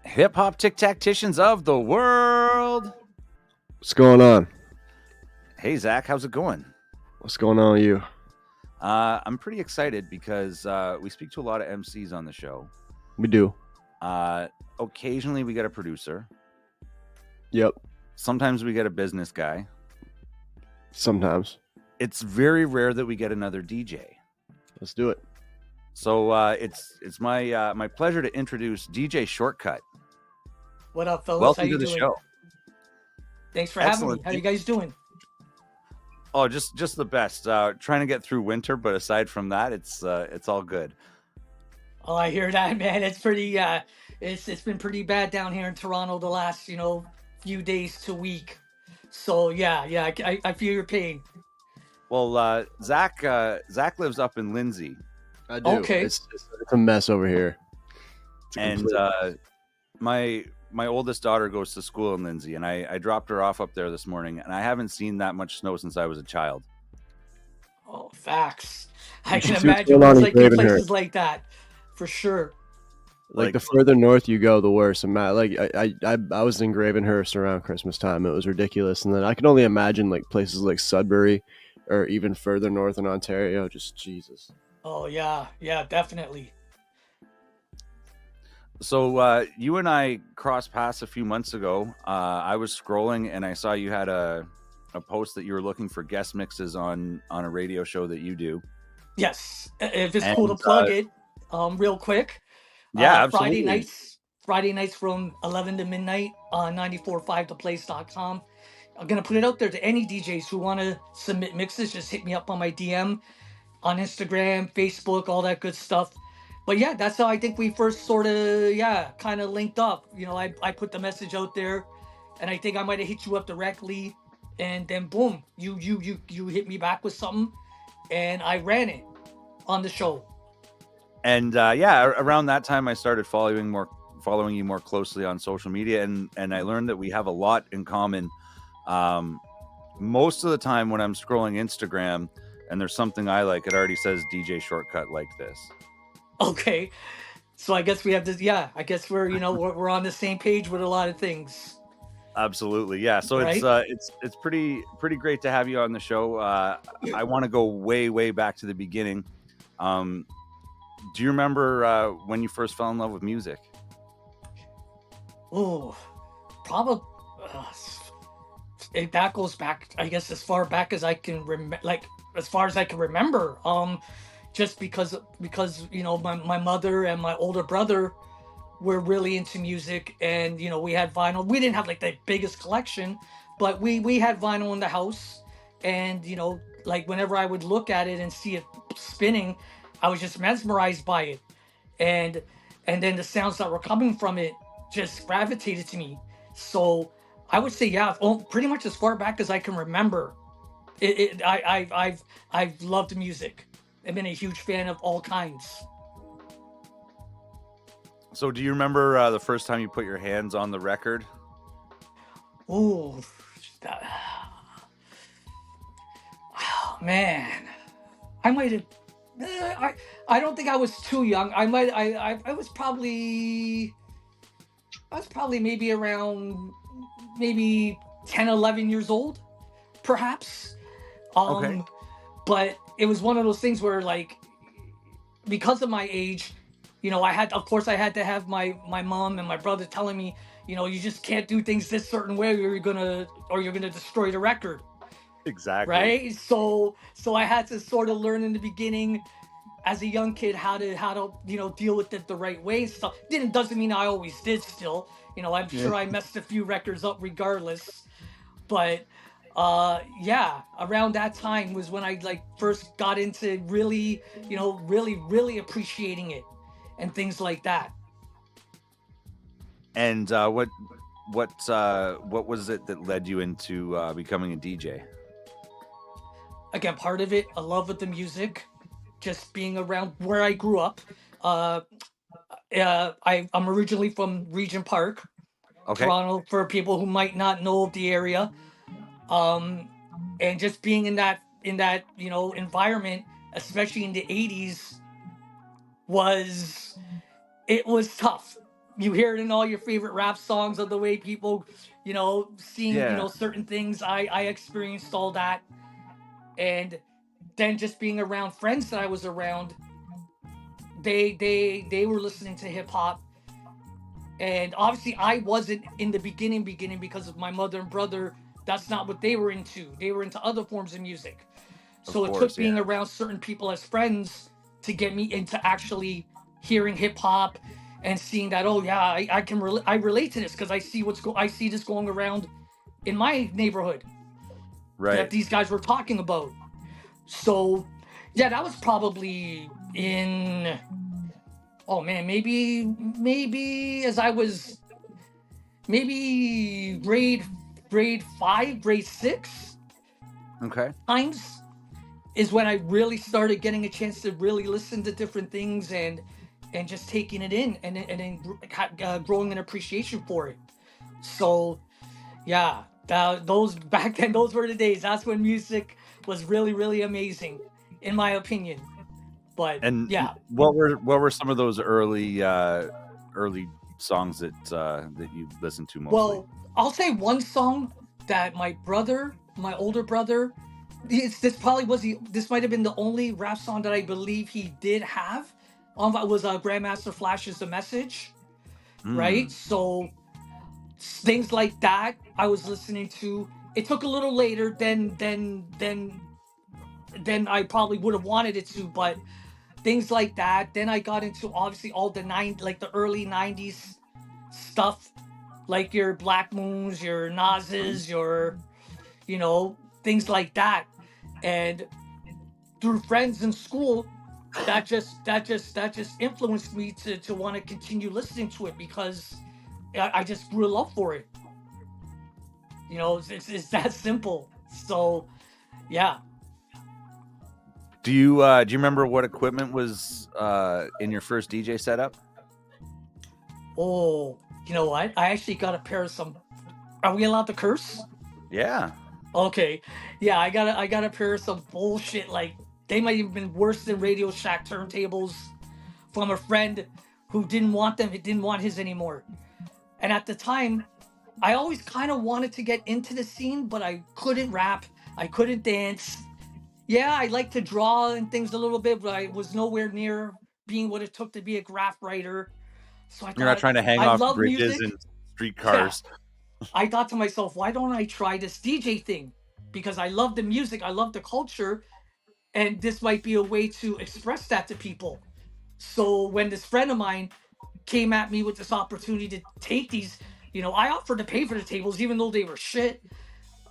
Hiphoptictacticians of the world. What's going on? Hey, Zach, how's it going? What's going on with you? I'm pretty excited because we speak to a lot of MCs on the show. We do. Occasionally, we get a producer. Yep. Sometimes we get a business guy. Sometimes. It's very rare that we get another DJ. Let's do it. So it's my pleasure to introduce DJ Shortcut. What up, fellas? Welcome How you to the doing? show. Thanks for having Excellent. me. How you guys doing? Oh, just the best. Trying to get through winter, but aside from that, it's all good. Oh, I hear that, man. It's pretty. It's been pretty bad down here in Toronto the last few days to week. So yeah, I feel your pain. Well, Zach lives up in Lindsay. I do. Okay. It's a mess over here. It's a And complete- my oldest daughter goes to school in Lindsay, and I dropped her off up there this morning, and I haven't seen that much snow since I was a child. Oh, facts. I You can should see what's imagine going on it's in like in Gravenhurst. places like that, for sure. like the further north you go, the worse. I was in Gravenhurst around Christmas time. It was ridiculous, and then I can only imagine like places like Sudbury, or even further north in Ontario. Just Jesus. Oh yeah, definitely. So you and I crossed paths a few months ago. I was scrolling, and I saw you had a post that you were looking for guest mixes on a radio show that you do. Yes, if it's And, cool to plug it, real quick. Yeah, absolutely. Friday nights from 11 to midnight on 94.5theplace.com. I'm going to put it out there to any DJs who want to submit mixes. Just hit me up on my DM on Instagram, Facebook, all that good stuff. But yeah, that's how I think we first sort of, kind of linked up. I put the message out there, and I think I might have hit you up directly. And then boom, you hit me back with something, and I ran it on the show. And around that time, I started following you more closely on social media, and I learned that we have a lot in common. Most of the time when I'm scrolling Instagram and there's something I like, it already says DJ Shortcut like this. Okay, so I guess we have this. Yeah, I guess we're we're on the same page with a lot of things. Absolutely, yeah. So Right? it's pretty great to have you on the show. I want to go way back to the beginning. Do you remember when you first fell in love with music? Oh, probably. That goes back, I guess, as far back as I can as far as I can remember. Just because my mother and my older brother were really into music, and we had vinyl. We didn't have like the biggest collection, but we had vinyl in the house, and like whenever I would look at it and see it spinning, I was just mesmerized by it, and then the sounds that were coming from it just gravitated to me. So I would say, pretty much as far back as I can remember, I've loved music. I've been a huge fan of all kinds. So do you remember the first time you put your hands on the record? Oh, man, I might have. I don't think I was too young. I was probably maybe around 10, 11 years old, perhaps. Okay. But it was one of those things where, like, because of my age, I had to have my mom and my brother telling me, you just can't do things this certain way, or you're gonna destroy the record. Exactly. Right? So I had to sort of learn in the beginning as a young kid how to deal with it the right way and stuff. Doesn't mean I always did still. I'm sure I messed a few records up regardless. But around that time was when I like first got into really appreciating it and things like that. And what was it that led you into becoming a DJ? Again, part of it, a love with the music, just being around where I grew up. I'm originally from Regent Park, Okay. Toronto, for people who might not know the area. And just being in that environment, especially in the 80s, was tough. you hear it in all your favorite rap songs of the way people, sing, Yeah. certain things. I experienced all that. And then just being around friends that I was around, they were listening to hip hop. And obviously I wasn't in the beginning because of my mother and brother. That's not what they were into. They were into other forms of music. Of So it course, took being yeah. around certain people as friends to get me into actually hearing hip hop and seeing that, oh yeah, I relate to this because I see this going around in my neighborhood that Right. these guys were talking about. So yeah, that was probably in, oh man, maybe as I was maybe grade 5, grade 6 Okay. times is when I really started getting a chance to really listen to different things and just taking it in and then growing an appreciation for it. So yeah, those back then, those were the days. That's when music was really, really amazing, in my opinion. But And yeah, what were some of those early songs that you listened to mostly? well, I'll say one song that my older brother, this might have been the only rap song that I believe he did have. Was Grandmaster Flash's "The Message," right? So things like that I was listening to. It took a little later than I probably would have wanted it to, but things like that. Then I got into obviously all the early '90s stuff, like your Black Moons, your Nas's, your things like that. And through friends in school, that just influenced me to want to continue listening to it because I just grew a love for it. It's that simple. So yeah. Do you remember what equipment was in your first DJ setup? Oh, you know what? I actually got a pair of some. Are we allowed to curse? Yeah. Okay. Yeah, I got a pair of some bullshit, like they might have been worse than Radio Shack turntables from a friend who didn't want them, didn't want his anymore. And at the time, I always kind of wanted to get into the scene, but I couldn't rap, I couldn't dance. Yeah, I like to draw and things a little bit, but I was nowhere near being what it took to be a graph writer. So I You're not thought, trying to hang I off love bridges music. and streetcars. Yeah. I thought to myself, why don't I try this DJ thing? Because I love the music, I love the culture, and this might be a way to express that to people. So when this friend of mine came at me with this opportunity to take these, I offered to pay for the tables, even though they were shit.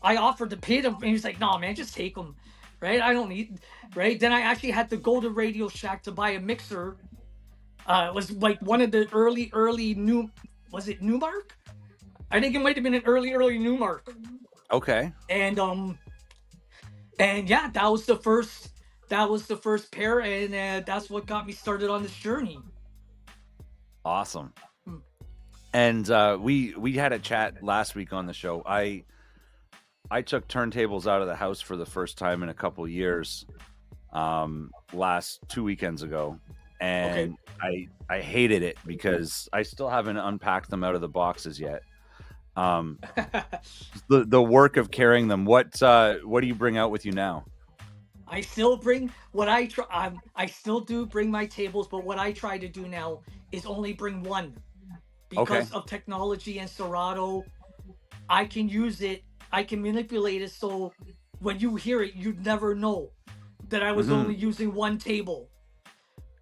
I offered to pay them, and he's like, "No, man, just take them." Right? I don't need. Right? Then I actually had to go to Radio Shack to buy a mixer. It was like one of the early new. Was it Newmark? I think it might have been an early Newmark. Okay. And yeah, that was the first. That was the first pair, and that's what got me started on this journey. Awesome. And we had a chat last week on the show. I took turntables out of the house for the first time in a couple of years, last 2 weekends ago, and okay. I hated it because I still haven't unpacked them out of the boxes yet. The work of carrying them. What do you bring out with you now? I still bring what I try. I still do bring my tables, but what I try to do now is only bring one because of technology and Serato. I can use it. I can manipulate it so when you hear it, you'd never know that I was only using one table.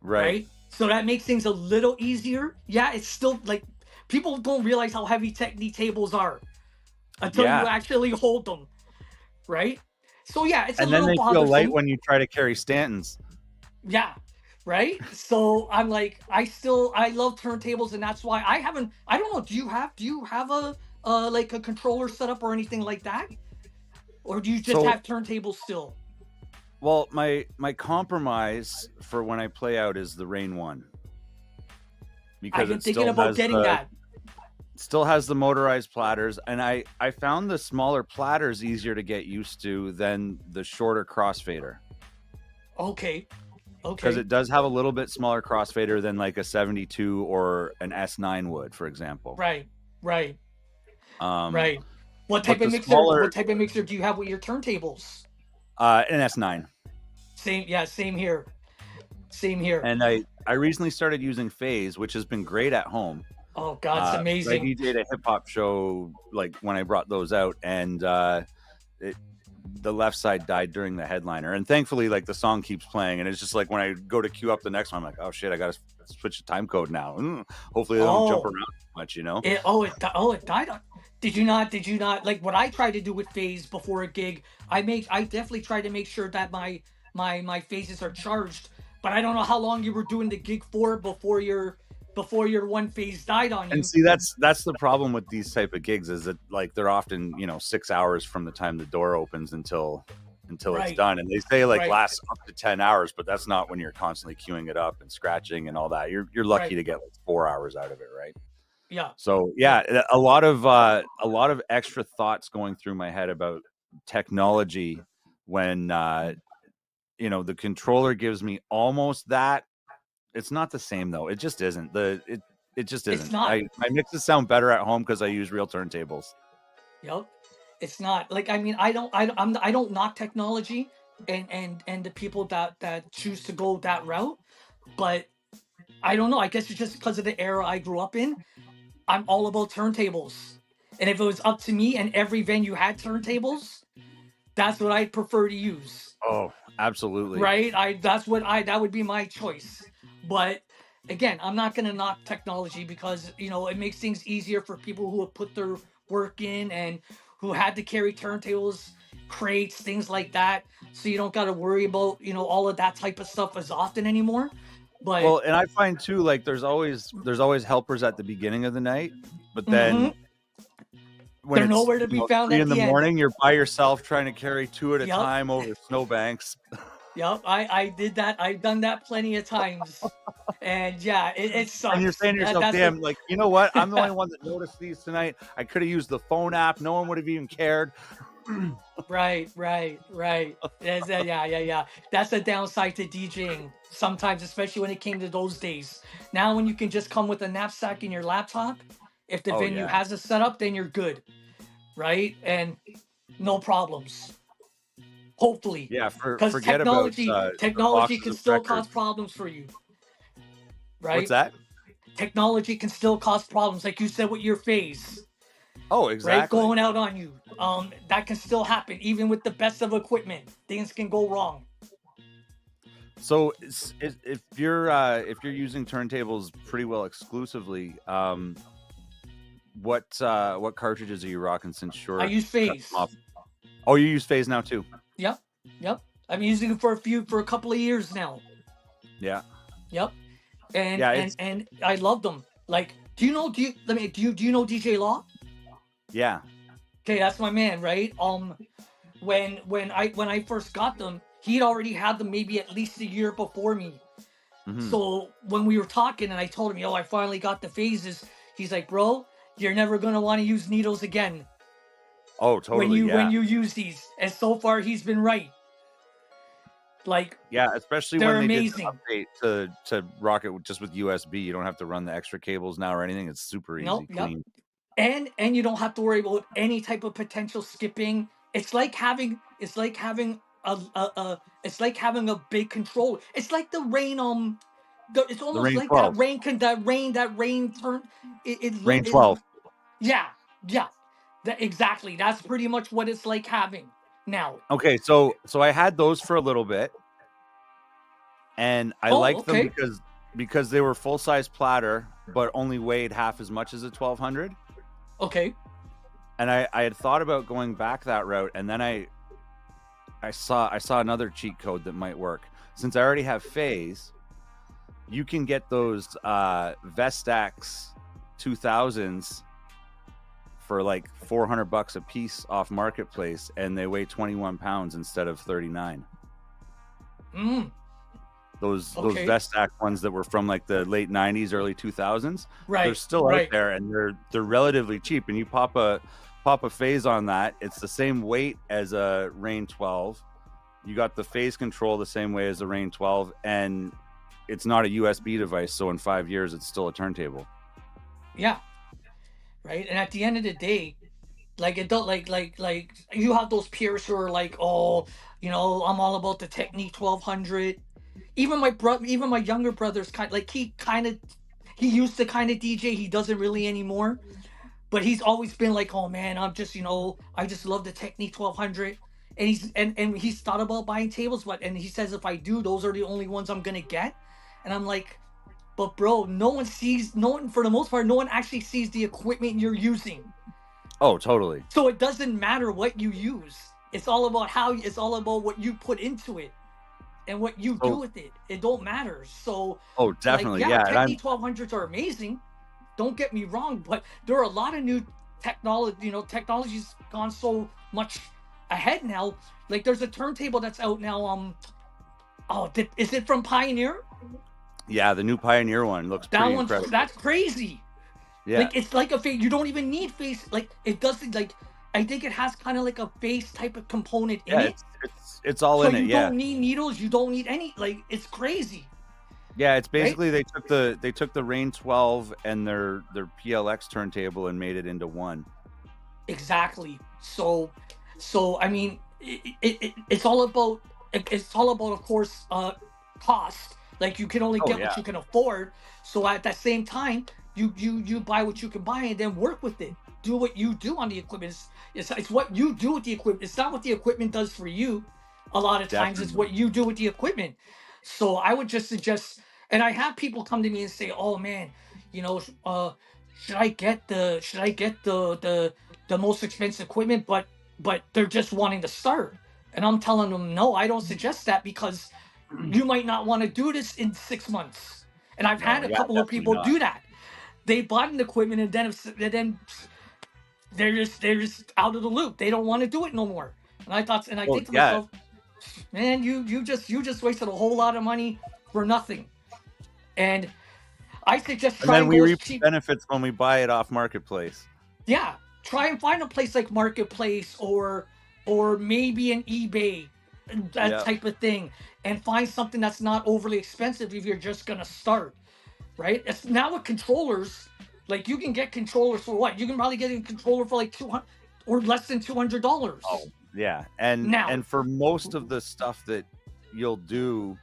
Right? So that makes things a little easier. Yeah, it's still like people don't realize how heavy these tables are until you actually hold them. Right? So yeah, it's a little bothersome. And then they feel light when you try to carry Stantons. Yeah, right? So I'm like, I love turntables, and that's why I don't know, do you have a like a controller setup or anything like that? Or do you just have turntables still? Well, my compromise for when I play out is the Rain 1. Because I've been thinking about getting that. Still has the motorized platters, and I found the smaller platters easier to get used to than the shorter crossfader. Okay. because Okay. it does have a little bit smaller crossfader than like a 72 or an S9 would, for example. Right. Right. Um, Right. What but type of the mixer? smaller What type of mixer do you have with your turntables? an S9. Same. Yeah. Same here. Same here. And I recently started using Phase, which has been great at home. Oh God, it's I amazing. DJ'd a hip hop show like when I brought those out, and the left side died during the headliner, and thankfully like the song keeps playing, and it's just like when I go to queue up the next one, I'm like, oh shit, I gotta switch the time code now. Hopefully they don't jump Oh, around too much, you know. it died on. Did you not like what I tried to do with phase before a gig? I definitely tried to make sure that my phases are charged, but I don't know how long you were doing the gig for before your one phase died on And you. see, that's the problem with these type of gigs, is that like they're often 6 hours from the time the door opens until it's Right. done, and they say like Right. lasts up to 10 hours, but that's not when you're constantly queuing it up and scratching and all that. You're lucky Right. to get like 4 hours out of it, right? Yeah. So yeah, a lot of extra thoughts going through my head about technology when the controller gives me almost that. It's not the same though. It just isn't. It just It's isn't. not. My mixes sound better at home because I use real turntables. Yep. It's not. Like, I mean, I don't knock technology and the people that choose to go that route, but I don't know. I guess it's just because of the era I grew up in. I'm all about turntables. And if it was up to me and every venue had turntables, that's what I'd prefer to use. Oh, absolutely. Right? That would be my choice. But again, I'm not gonna knock technology because it makes things easier for people who have put their work in and who had to carry turntables, crates, things like that. So you don't gotta worry about, all of that type of stuff as often anymore. But Well, and I find too, like there's always helpers at the beginning of the night, but then when they're it's nowhere to be found 3 at in the the end. morning, you're by yourself trying to carry 2 at a Yep. time over snowbanks. Yep, I did that. I've done that plenty of times, and yeah, it sucks. And you're saying to yourself, damn, like, you know what? I'm the only one that noticed these tonight. I could have used the phone app. No one would have even cared. Right. Yeah. That's the downside to DJing sometimes, especially when it came to those days. Now, when you can just come with a knapsack and your laptop, if the venue has a setup, then you're good, right? And no problems. Hopefully, Yeah, because forget technology about technology boxes can of still records. cause problems for you, right? What's that? Technology can still cause problems, like you said with your phase. Oh, exactly. Right, going out on you. That can still happen, even with the best of equipment. Things can go wrong. So if you're using turntables pretty well exclusively, what cartridges are you rocking since you're? I use phase. Oh, you use phase now too? Yep. I'm using it for a couple of years now. Yeah. Yep. And I love them. Like, do you know DJ Law? Yeah. Okay, that's my man, right? When I first got them, he'd already had them maybe at least a year before me. Mm-hmm. So when we were talking and I told him, I finally got the phases, he's like, bro, you're never gonna want to use needles again. Oh, totally. When you use these. And so far he's been right. Like, yeah, especially they're when they amazing. did the update to rock it just with USB. You don't have to run the extra cables now or anything. It's super easy, clean. And you don't have to worry about any type of potential skipping. It's like having a big controller. It's like the rain it's almost Rain like 12. that rain turn Rain 12. Yeah. Exactly. That's pretty much what it's like having now. Okay, so I had those for a little bit, and I liked them because they were full size platter, but only weighed half as much as a 1200. Okay. And I had thought about going back that route, and then I saw another cheat code that might work. Since I already have phase, you can get those Vestax 2000s for like $400 a piece off Marketplace, and they weigh 21 pounds instead of 39. Those Vestax ones that were from like the late 90s, early 2000s, they're still out there, and they're relatively cheap. And you pop a phase on that, it's the same weight as a Rain 12, you got the phase control the same way as the Rain 12, and it's not a USB device, so in 5 years it's still a turntable. Yeah. Right. And at the end of the day, like it don't like you have those peers who are like, oh, you know, I'm all about the Technique 1200. Even my younger brother's he used to kind of DJ. He doesn't really anymore, but he's always been like, oh man, I'm just, you know, I just love the Technique 1200. And he's thought about buying tables, but and he says if I do, those are the only ones I'm gonna get. And I'm like, but bro, no one for the most part, no one actually sees the equipment you're using. Oh, totally. So it doesn't matter what you use. It's all about what you put into it and what you do with it. It don't matter. So definitely. like, yeah. Technique 1200s are amazing. Don't get me wrong, but there are a lot of new technology, you know, technology's gone so much ahead now. Like there's a turntable that's out now. Is it from Pioneer? Yeah, the new Pioneer one looks pretty incredible. That's crazy. Yeah. Like it's like a face. You don't even need face. Like it doesn't. Like I think it has kind of like a face type of component in it. It's all in it. You don't need needles. You don't need any. Like it's crazy. Yeah, it's basically they took the Rain 12 and their PLX turntable and made it into one. Exactly. So I mean, it's all about of course cost. Like you can only get what you can afford. So at that same time, you buy what you can buy and then work with it. Do what you do on the equipment. It's what you do with the equipment. It's not what the equipment does for you. A lot of times it's what you do with the equipment. So I would just suggest, and I have people come to me and say, "Oh man, you know, should I get the most expensive equipment?" But they're just wanting to start, and I'm telling them, no, I don't suggest that because you might not want to do this in 6 months. And I've had a couple of people do that. They bought an equipment and then they're just out of the loop. They don't want to do it no more. And I think to myself, man, you just wasted a whole lot of money for nothing. And I suggest try and then we reap benefits when we buy it off Marketplace. Yeah, try and find a place like Marketplace or maybe an eBay, that type of thing, and find something that's not overly expensive if you're just gonna start. Right? It's now with controllers, like you can get controllers for what? You can probably get a controller for like $200 or less than $200. Oh, yeah. And for most of the stuff that you'll do,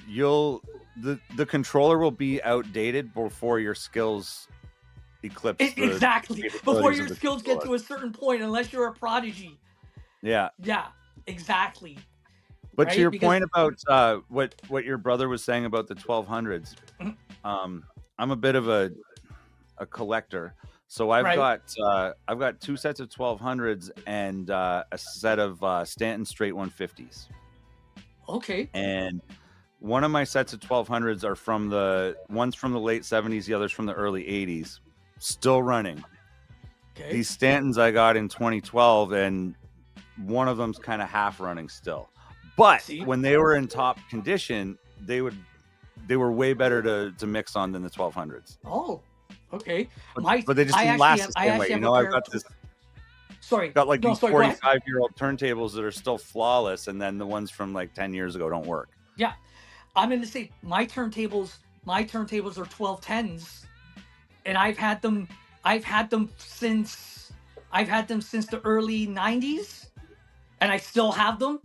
the controller will be outdated before your skills eclipse. Exactly. Before your skills get to a certain point, unless you're a prodigy. Yeah. Yeah, exactly. But to your point about what your brother was saying about the 1200s, I'm a bit of a collector, so I've got 2 sets of 1200s and a set of Stanton straight 150s. Okay. And one of my sets of 1200s are one's from the late 70s, the other's from the early 80s, still running. Okay. These Stantons I got in 2012, and one of them's kind of half running still. But when they were in top condition, they were way better to mix on than the 1200s. Oh, okay. But they just didn't last the same way. You know, I've got this. Sorry. Got like these 45-year-old turntables that are still flawless, and then the ones from like 10 years ago don't work. Yeah, I'm going to say my turntables are 1210s, and I've had them since the early 90s, and I still have them.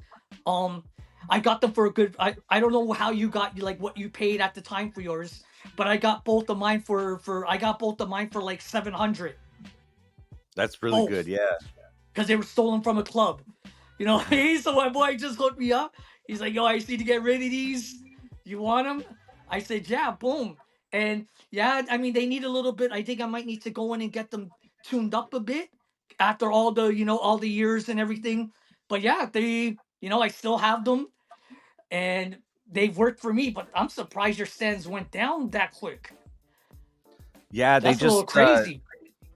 I got them for a good. I don't know how you got like what you paid at the time for yours, but I got both of mine for like $700. That's really good, yeah. Because they were stolen from a club, you know. So my boy just hooked me up. He's like, "Yo, I just need to get rid of these. You want them?" I said, "Yeah." Boom. And yeah, I mean, they need a little bit. I think I might need to go in and get them tuned up a bit after all the years and everything. But yeah, I still have them, and they've worked for me. But I'm surprised your stands went down that quick. Yeah, that's a little crazy.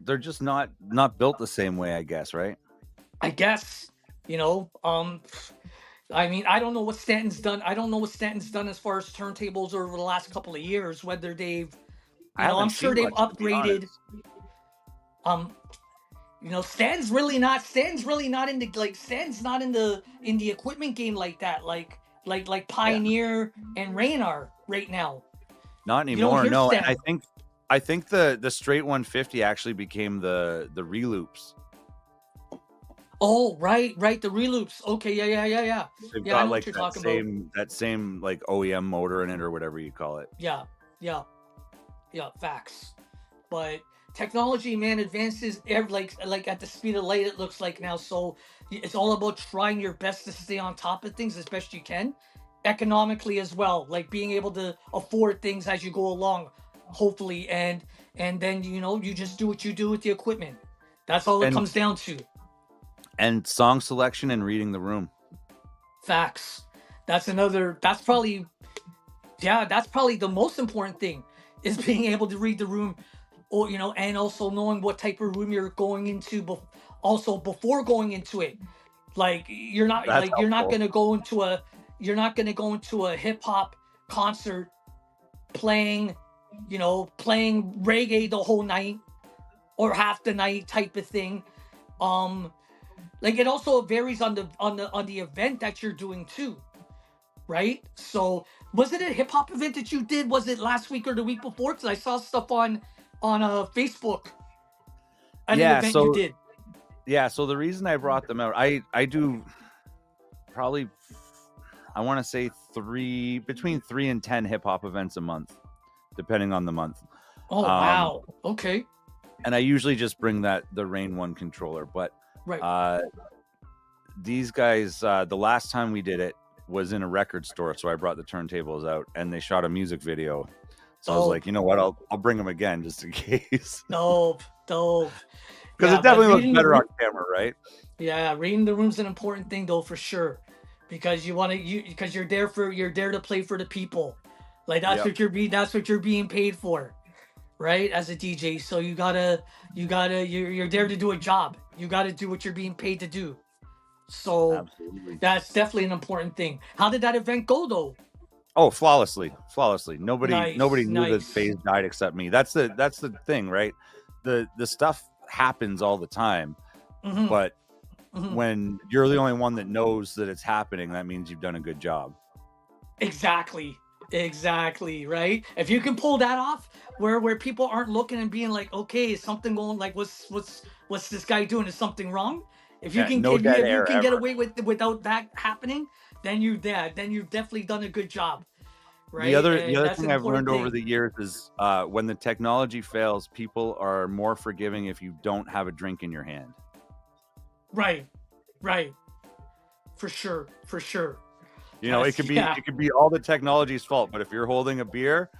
They're just not built the same way, I guess, right? I guess, I mean, I don't know what Stanton's done. I don't know what Stanton's done as far as turntables over the last couple of years. Whether they've, I'm sure they've upgraded. You know, Stan's really not in the like Stan's not in the equipment game like that, like Pioneer and Rain are right now. Not You don't anymore. hear No, Stan. and I think the straight 150 actually became the reloops. Oh, right, the reloops. Okay, yeah. They've Yeah, I got know like what you're talking about. that same like OEM motor in it or whatever you call it. Yeah, facts. But technology, man, advances like at the speed of light. It looks like now. So it's all about trying your best to stay on top of things as best you can, economically as well. Like being able to afford things as you go along, hopefully, and then you just do what you do with the equipment. That's all it comes down to. And song selection and reading the room. Facts. That's probably the most important thing, is being able to read the room, or and also knowing what type of room you're going into, also before going into it. Like you're not gonna go into a hip hop concert playing reggae the whole night or half the night type of thing. Like it also varies on the event that you're doing too, right? So was it a hip hop event that you did? Was it last week or the week before? Because I saw stuff on Facebook at an event you did. Yeah, so the reason I brought them out, I do probably, I want to say between 3 and 10 hip hop events a month, depending on the month. Oh wow, okay. And I usually just bring the Rain 1 controller, but right. These guys, the last time we did it was in a record store, so I brought the turntables out and they shot a music video. So I was like, you know what, I'll bring them again just in case. Dope. Because it definitely looks better on camera, right? Yeah, reading the room's an important thing though, for sure, because because you're there to play for the people. Like that's what you're being paid for, right? As a DJ, so you're there to do a job. You got to do what you're being paid to do. So absolutely, that's definitely an important thing. How did that event go though? Oh, flawlessly. Nobody knew that FaZe died except me. That's the thing, right? The stuff happens all the time, but when you're the only one that knows that it's happening, that means you've done a good job. Exactly, right? If you can pull that off, where people aren't looking and being like, okay, is something going, like what's this guy doing? Is something wrong? If you can get away without that happening, then you've definitely done a good job, right? The other thing I've learned over the years is when the technology fails, people are more forgiving if you don't have a drink in your hand. Right. For sure. It could be all the technology's fault, but if you're holding a beer,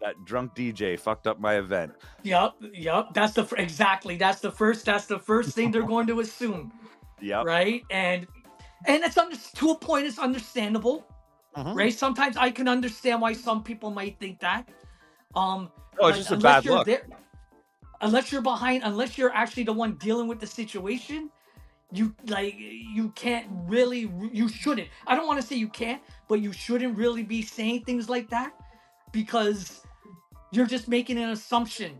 that drunk DJ fucked up my event. Yep. That's the first thing they're going to assume. Yep. Right. And it's to a point, it's understandable. Right. Sometimes I can understand why some people might think that. It's just a bad look. Unless you're actually the one dealing with the situation, you can't really. You shouldn't. I don't want to say you can't, but you shouldn't really be saying things like that, because you're just making an assumption.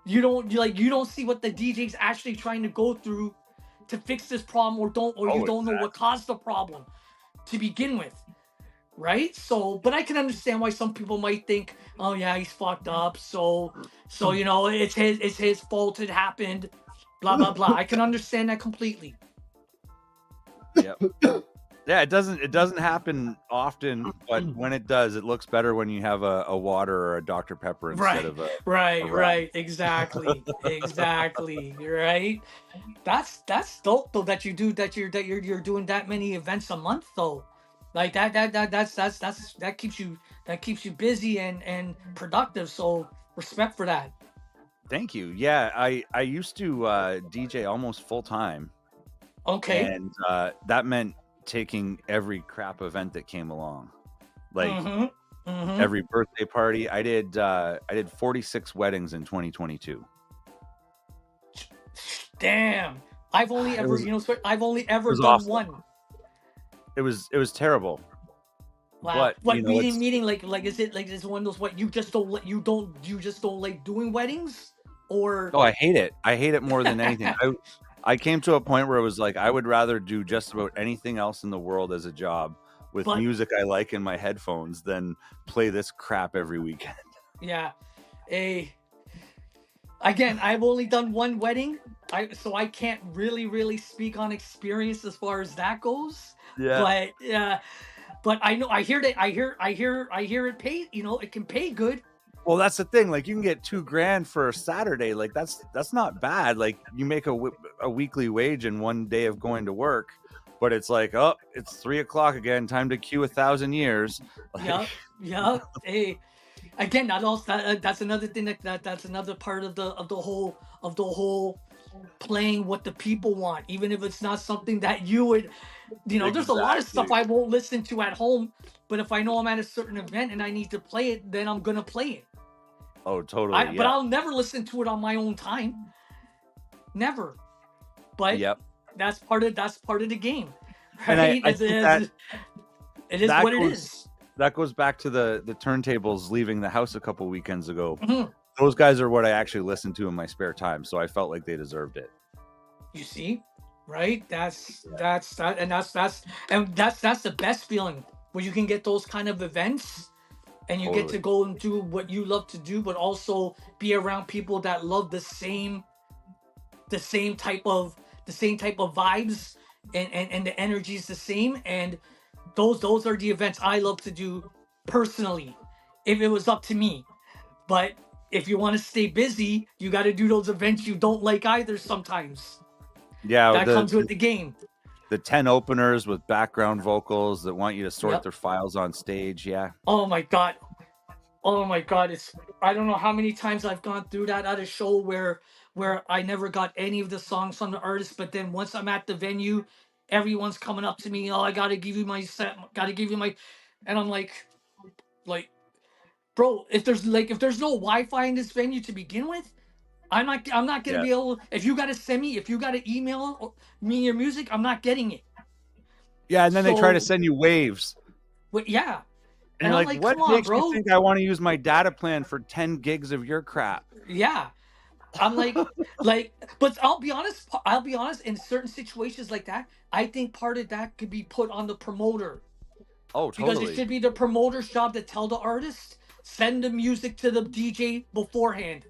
You don't see what the DJ's actually trying to go through to fix this problem, you don't know what caused the problem to begin with, right? So, but I can understand why some people might think, oh yeah, he's fucked up, so it's his fault, it happened, blah blah blah. I can understand that completely. Yep. Yeah, it doesn't happen often, but when it does, it looks better when you have a water or a Dr. Pepper instead of a right. Exactly. Right. That's dope though, that you're doing that many events a month though. Like that keeps you busy and productive. So respect for that. Thank you. Yeah, I used to DJ almost full time. Okay. And that meant taking every crap event that came along, like every birthday party. I did 46 weddings in 2022. Damn, I've only ever done awesome. One. It was terrible. Wow. But, meaning like is it one of those, what, you just don't like doing weddings? or Oh, I hate it. I hate it more than anything. I came to a point where it was like I would rather do just about anything else in the world as a job with But- music I like in my headphones than play this crap every weekend. yeah, again, I've only done one wedding, so I can't really speak on experience as far as that goes. Yeah. But I know I hear it pay. You know, it can pay good. Well, that's the thing. Like, you can get $2,000 for a Saturday. Like, that's not bad. Like, you make a weekly wage in one day of going to work, but it's like, oh, it's 3:00 again. Time to cue 1,000 years. Like, Yeah. Hey, again, that's another thing that's another part of the whole playing what the people want, even if it's not something that you would. You know, there's a lot of stuff Exactly. I won't listen to at home, but if I know I'm at a certain event and I need to play it, then I'm gonna play it. Oh, totally. But I'll never listen to it on my own time. Never. But Yep. that's part of the game. Right? And I think that it is what it is. That goes back to the turntables leaving the house a couple weekends ago. Mhm. Those guys are what I actually listen to in my spare time, so I felt like they deserved it. You see, right? That's the best feeling, where you can get those kind of events and you get to go and do what you love to do, but also be around people that love the same type of vibes, and the energy is the same. And those are the events I love to do personally, if it was up to me. But if you want to stay busy, you got to do those events you don't like either sometimes. Yeah, that comes with the game. The 10 openers with background vocals that want you to sort their files on stage. Yeah. Oh my god. It's, I don't know how many times I've gone through that at a show where I never got any of the songs from the artist, but then once I'm at the venue, everyone's coming up to me, oh, I gotta give you my set, and I'm like, bro, if there's no Wi-Fi in this venue to begin with, I'm not gonna be able. If you gotta email me your music, I'm not getting it. Yeah, and then they try to send you waves. Yeah. And you're like, what makes you think I want to use my data plan for 10 gigs of your crap? Yeah. I'm like, but I'll be honest, in certain situations like that, I think part of that could be put on the promoter. Oh, totally. Because it should be the promoter's job to tell the artist, send the music to the DJ beforehand.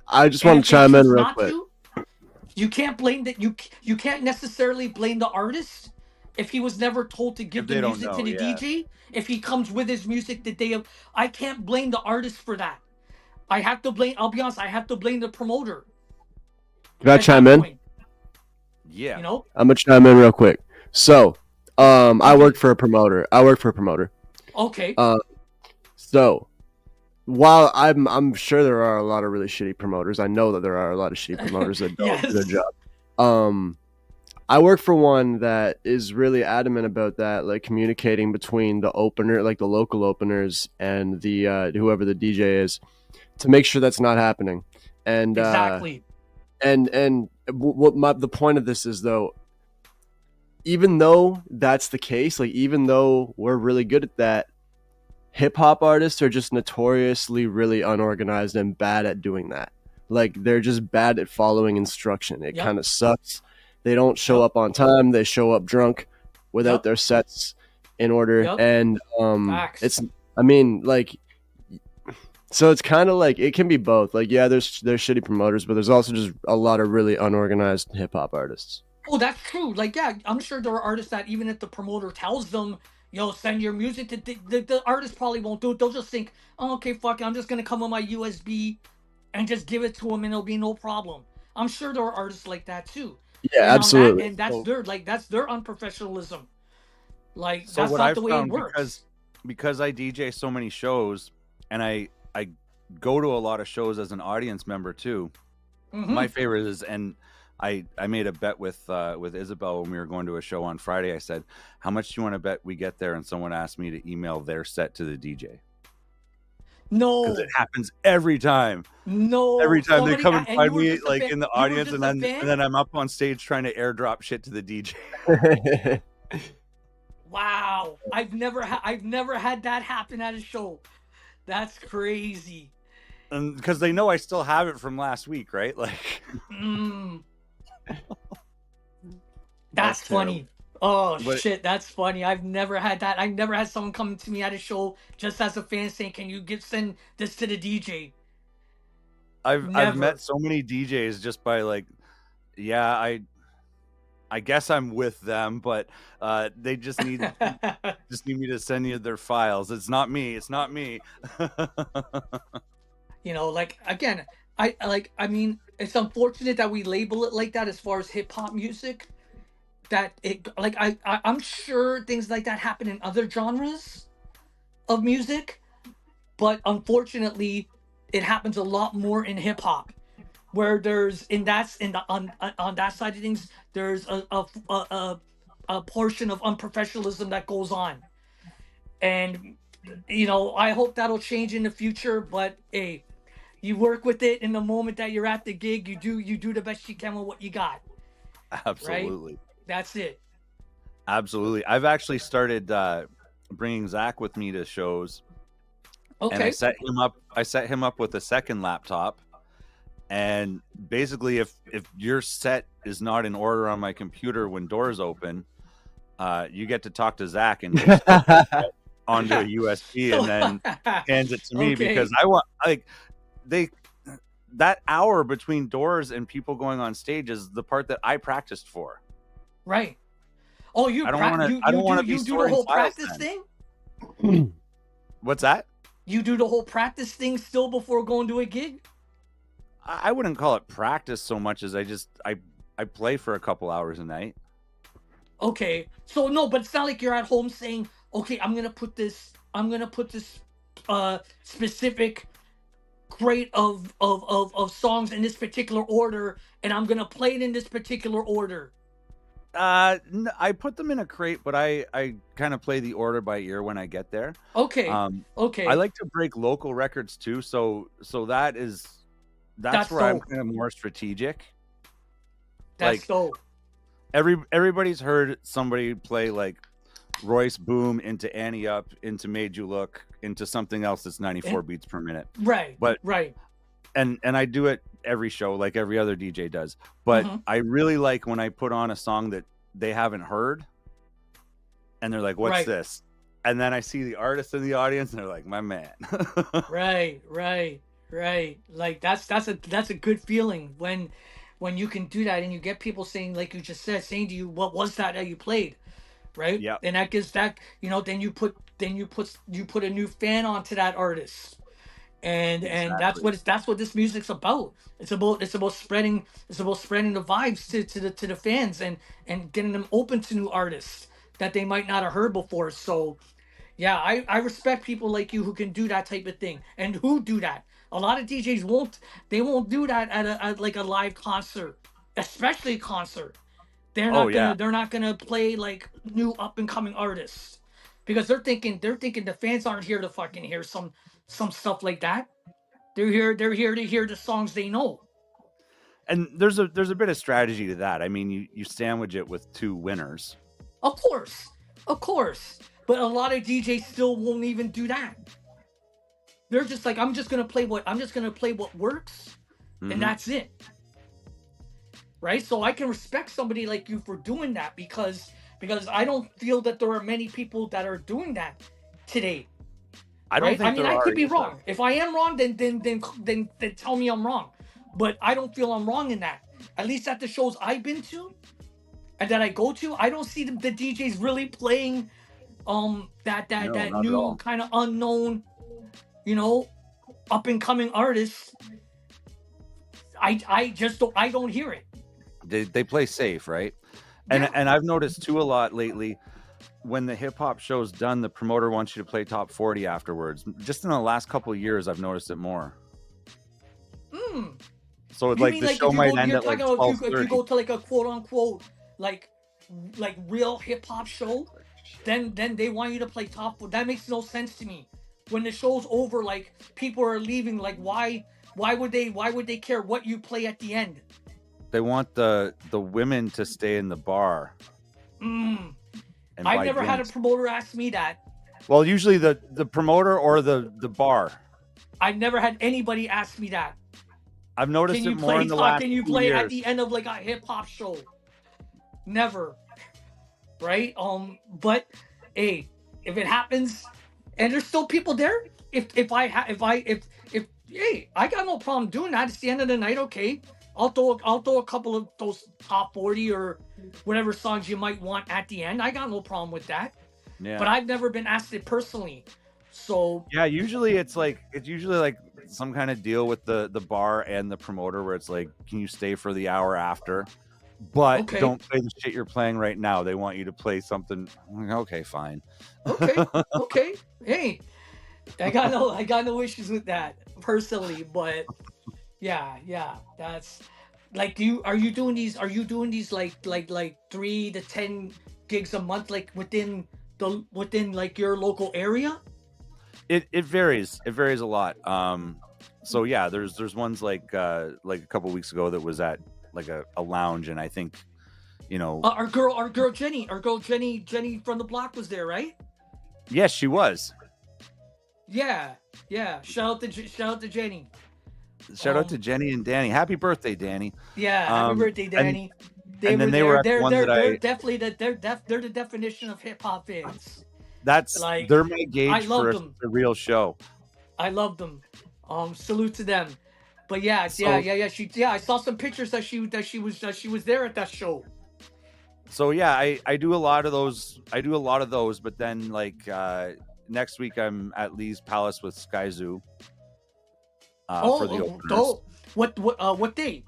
I just want to chime in real quick. You can't blame that. You can't necessarily blame the artist if he was never told to give the music to the DJ. If he comes with his music the day of, I can't blame the artist for that. I'll be honest, I have to blame the promoter. Can I chime in? Yeah. You know? I'm gonna chime in real quick. So, I work for a promoter. Okay. So, while I'm sure there are a lot of really shitty promoters, I know that there are a lot of shitty promoters that don't do their job. I work for one that is really adamant about that, like communicating between the opener, like the local openers, and the whoever the DJ is, to make sure that's not happening. And exactly. And what the point of this is, though, even though that's the case, like even though we're really good at that, hip hop artists are just notoriously really unorganized and bad at doing that. Like, they're just bad at following instruction. It kind of sucks. They don't show up on time. They show up drunk without their sets in order. And so it's kind of like, it can be both. Like, yeah, there's shitty promoters, but there's also just a lot of really unorganized hip hop artists. Oh, that's true. Like, yeah, I'm sure there are artists that even if the promoter tells them, send your music to the artist probably won't do it. They'll just think, oh, okay, fuck it, I'm just gonna come with my USB and just give it to them, and it'll be no problem. I'm sure there are artists like that too. Yeah, absolutely. And that's their unprofessionalism. Like, so that's not the way it works. Because I DJ so many shows, and I go to a lot of shows as an audience member too. Mm-hmm. My favorite is, and I made a bet with Isabel when we were going to a show on Friday. I said, how much do you want to bet we get there? And someone asked me to email their set to the DJ. No, because it happens every time. No, every time they come and find me like in the audience, and then I'm up on stage trying to airdrop shit to the DJ. Wow, I've never had that happen at a show. That's crazy. because they know I still have it from last week, right? Like, that's funny. Oh But- shit, that's funny. I've never had that. I've never had someone come to me at a show just as a fan saying, "Can you send this to the DJ?" I've Never. met so many DJs just by like, yeah, I guess I'm with them, but they just need me to send you their files. It's not me. It's not me. You know, like again, I mean, it's unfortunate that we label it like that as far as hip hop music. That it like I'm sure things like that happen in other genres of music, but unfortunately, it happens a lot more in hip hop, where there's on that side of things, there's a portion of unprofessionalism that goes on, and you know, I hope that'll change in the future. But hey, you work with it in the moment that you're at the gig. You do the best you can with what you got. Absolutely. Right? That's it. Absolutely. I've actually started bringing Zach with me to shows. Okay. And I set him up with a second laptop. And basically, if your set is not in order on my computer when doors open, you get to talk to Zach and just onto a USB and then hands it to me, because I want that hour between doors and people going on stage is the part that I practiced for. Right. Oh, you do the whole practice thing? What's that? You do the whole practice thing still before going to a gig? I wouldn't call it practice so much as I play for a couple hours a night. Okay. So no, but it's not like you're at home saying, okay, I'm gonna put this specific crate of songs in this particular order, and I'm gonna play it in this particular order. I put them in a crate, but I kind of play the order by ear when I get there. Okay. Okay. I like to break local records too, so that's where I'm kind of more strategic. That's like, dope. Everybody's heard somebody play like Royce Boom into Annie Up into Made You Look into something else that's 94 beats per minute. Right. But right. And I do it every show like every other DJ does. But I really like when I put on a song that they haven't heard and they're like, what's this? And then I see the artist in the audience and they're like, my man. Right. Like that's a good feeling when you can do that and you get people saying, like you just said, saying to you, what was that you played? Right? Yeah. And that gives that, you know, then you put a new fan onto that artist. And Exactly. that's what this music's about. It's about spreading the vibes to the fans and getting them open to new artists that they might not have heard before. So yeah, I respect people like you who can do that type of thing and who do that. A lot of DJs won't do that at like a live concert, especially a concert. They're not gonna play like new up and coming artists because they're thinking the fans aren't here to fucking hear some stuff like that. They're here to hear the songs they know. And there's a bit of strategy to that. I mean, you sandwich it with two winners. Of course. But a lot of DJs still won't even do that. They're just like, I'm just gonna play what works, and that's it. Right? So I can respect somebody like you for doing that because I don't feel that there are many people that are doing that today. I don't think I could be wrong. If I am wrong, then tell me I'm wrong. But I don't feel I'm wrong in that. At least at the shows I've been to and that I go to, I don't see the DJs really playing that new kind of unknown, you know, up and coming artists. I don't hear it. They play safe, right? And I've noticed too a lot lately. When the hip hop show's done, the promoter wants you to play top 40 afterwards. Just in the last couple of years, I've noticed it more. So it's like the show might end at like 12:30. If you go to like a quote unquote like real hip hop show, then they want you to play top 40. That makes no sense to me. When the show's over, like people are leaving, like why would they care what you play at the end? They want the women to stay in the bar. I've never had a promoter ask me that. Well, usually the promoter or the bar. I've never had anybody ask me that. I've noticed Can it you more play in the last Can you 2 play at years. the end of like a hip hop show? Never. Right? But hey, if it happens, and there's still people there, if hey, I got no problem doing that. It's the end of the night, okay. I'll throw a couple of those top 40 or whatever songs you might want at the end. I got no problem with that. Yeah. But I've never been asked it personally. So yeah, usually it's usually like some kind of deal with the bar and the promoter where it's like, can you stay for the hour after? But okay. don't play the shit you're playing right now. They want you to play something. I'm like, okay, fine. Okay. Okay. Hey, I got no issues with that personally, but yeah, that's like, are you doing these like 3 to 10 gigs a month, like within like your local area? It varies. It varies a lot. So yeah, there's ones like a couple weeks ago that was at like a lounge, and I think, you know, Our girl Jenny from the block was there, right? yes, she was. Yeah. Shout out to Jenny. Shout out to Jenny and Danny. Happy birthday, Danny. Yeah, happy birthday, Danny. And then they were at the one that they're definitely they're the definition of hip hop fans. That's Like, they're my gauge for a real show. I love them. Salute to them. But yeah, So- I saw some pictures that she was there at that show. So yeah, I do a lot of those. But then like next week I'm at Lee's Palace with Sky Zoo. For the openers. What day?